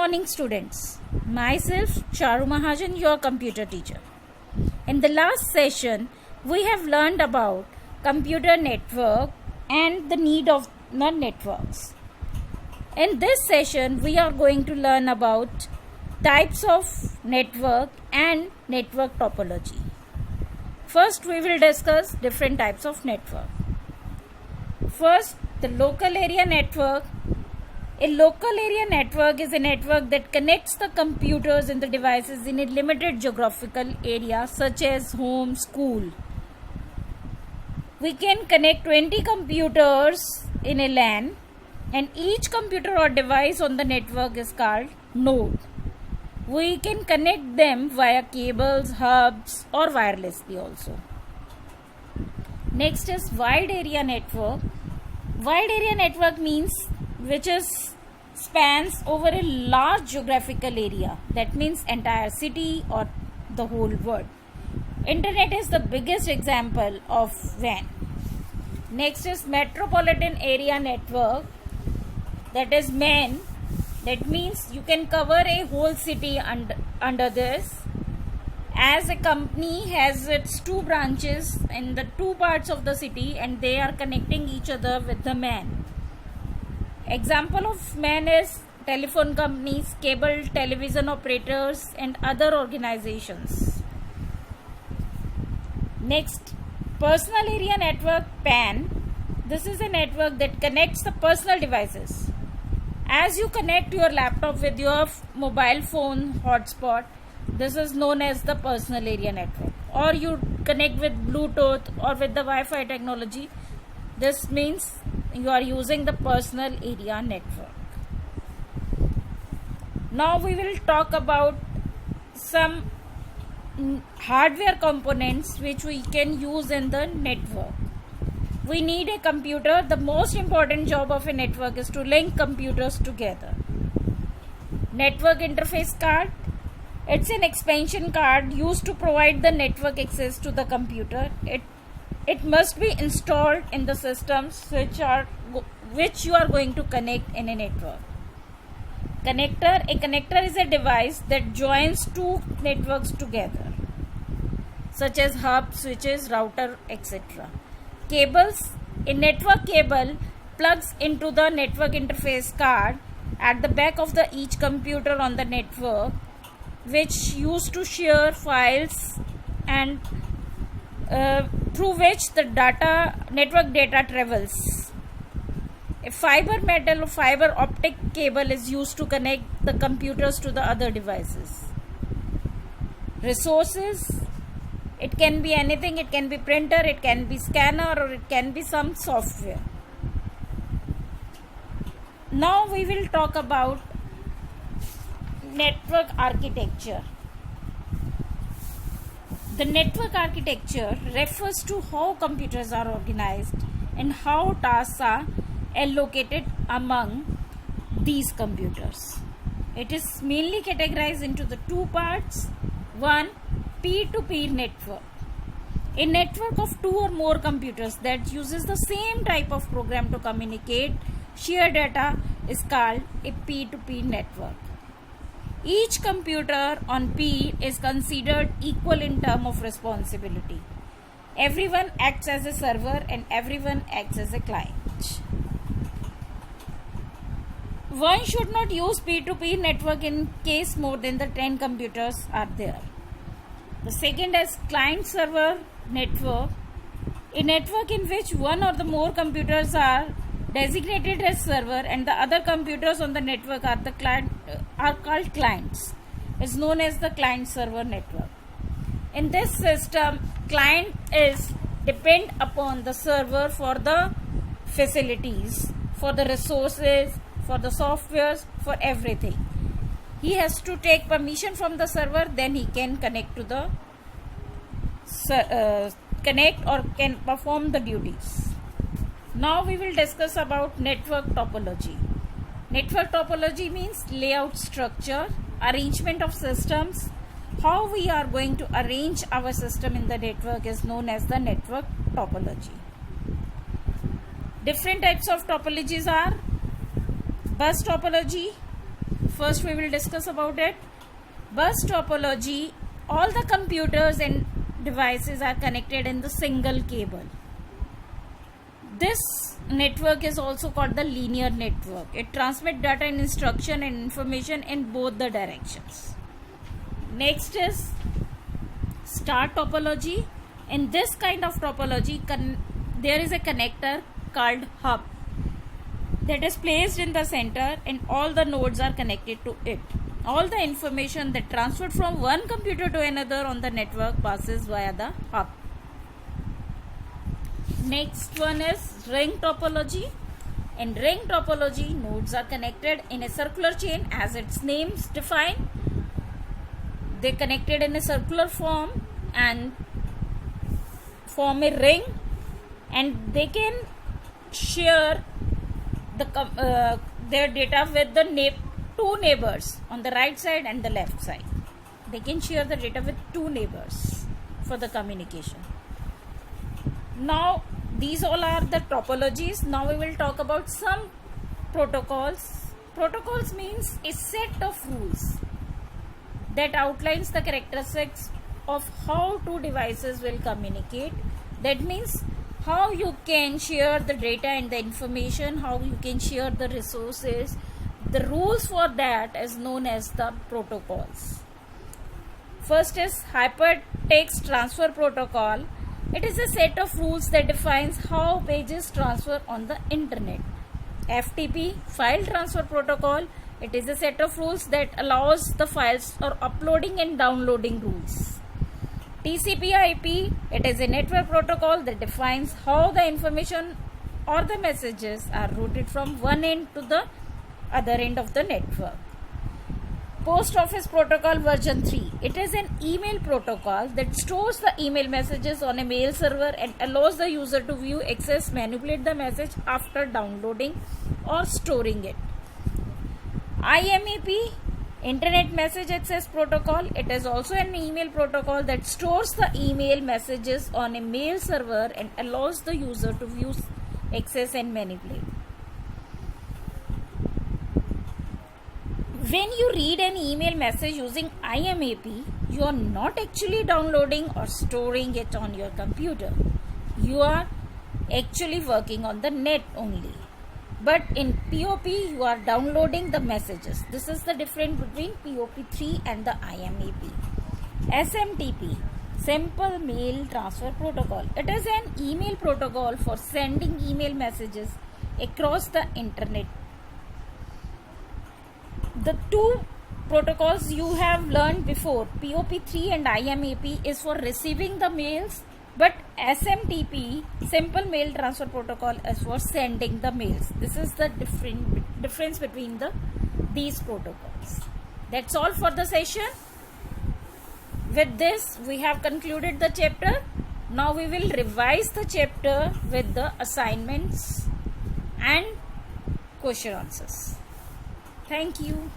morning, students. Myself, Charu Mahajan, your computer teacher. In the last session, we have learned about computer network and the need of the networks. In this session, we are going to learn about types of network and network topology. First, we will discuss different types of network. First, the local area network. A local area network is a network that connects the computers and the devices in a limited geographical area such as home, school. We can connect 20 computers in a LAN, and each computer or device on the network is called node. We can connect them via cables, hubs or wirelessly also. Next is wide area network. Wide area network means which spans over a large geographical area. That means entire city or the whole world. Internet is the biggest example of WAN. Next is metropolitan area network. That is MAN. That means you can cover a whole city under this. As a company has its two branches in the two parts of the city and they are connecting each other with the MAN. Example of MAN is telephone companies, cable television operators and other organizations. Next, personal area network PAN. This is a network that connects the personal devices. As you connect your laptop with your mobile phone hotspot, this is known as the personal area network. Or you connect with Bluetooth or with the Wi-Fi technology. This means you are using the personal area network. Now we will talk about some hardware components which we can use in the network. We need a computer. The most important job of a network is to link computers together. Network interface card. It's an expansion card used to provide the network access to the computer. It must be installed in the systems which you are going to connect in a network. Connector. A connector is a device that joins two networks together, such as hub, switches, router, etc. Cables. A network cable plugs into the network interface card at the back of each computer on the network, which used to share files and through which the network data travels. A fiber metal or fiber optic cable is used to connect the computers to the other devices. Resources. It can be anything. It can be printer, it can be scanner, or it can be some software. Now we will talk about network architecture. The network architecture refers to how computers are organized and how tasks are allocated among these computers. It is mainly categorized into the two parts. One, peer-to-peer network. A network of two or more computers that uses the same type of program to communicate, share data is called a peer-to-peer network. Each computer on peer is considered equal in terms of responsibility. Everyone acts as a server and everyone acts as a client. One should not use peer-to-peer network in case more than the 10 computers are there. The second is client-server network. A network in which one or the more computers are designated as server and the other computers on the network are called clients. Is known as the client-server network. In this system, client is depend upon the server for the facilities, for the resources, for the softwares, for everything. He has to take permission from the server, then he can connect to the connect or can perform the duties. Now we will discuss about network topology. Network topology means layout structure, arrangement of systems. How we are going to arrange our system in the network is known as the network topology. Different types of topologies are bus topology, First we will discuss about it. Bus topology. All the computers and devices are connected in the single cable. This network is also called the linear network. It transmits data and instruction and information in both the directions. Next is star topology. In this kind of topology, there is a connector called hub that is placed in the center and all the nodes are connected to it. All the information that transferred from one computer to another on the network passes via the hub. Next one is ring topology. In ring topology, nodes are connected in a circular chain as its names define. They connected in a circular form and form a ring, and they can share their data with the two neighbors on the right side and the left side. They can share the data with two neighbors for the communication. Now these all are the topologies. Now we will talk about some protocols. Protocols means a set of rules that outlines the characteristics of how two devices will communicate. That means how you can share the data and the information, how you can share the resources. The rules for that is known as the protocols. First is Hypertext Transfer Protocol. It is a set of rules that defines how pages transfer on the internet. FTP, File Transfer Protocol. It is a set of rules that allows the files or uploading and downloading rules. TCP/IP, it is a network protocol that defines how the information or the messages are routed from one end to the other end of the network. Post Office Protocol version 3. It is an email protocol that stores the email messages on a mail server and allows the user to view, access, manipulate the message after downloading or storing it. IMAP, Internet Message Access Protocol. It is also an email protocol that stores the email messages on a mail server and allows the user to view, access and manipulate. When you read an email message using IMAP, you are not actually downloading or storing it on your computer. You are actually working on the net only. But in POP, you are downloading the messages. This is the difference between POP3 and the IMAP. SMTP, Simple Mail Transfer Protocol. It is an email protocol for sending email messages across the internet. The two protocols you have learned before, POP3 and IMAP, is for receiving the mails, but SMTP, Simple Mail Transfer Protocol, is for sending the mails. This is the difference between these protocols. That's all for the session. With this, we have concluded the chapter. Now we will revise the chapter with the assignments and question answers. Thank you.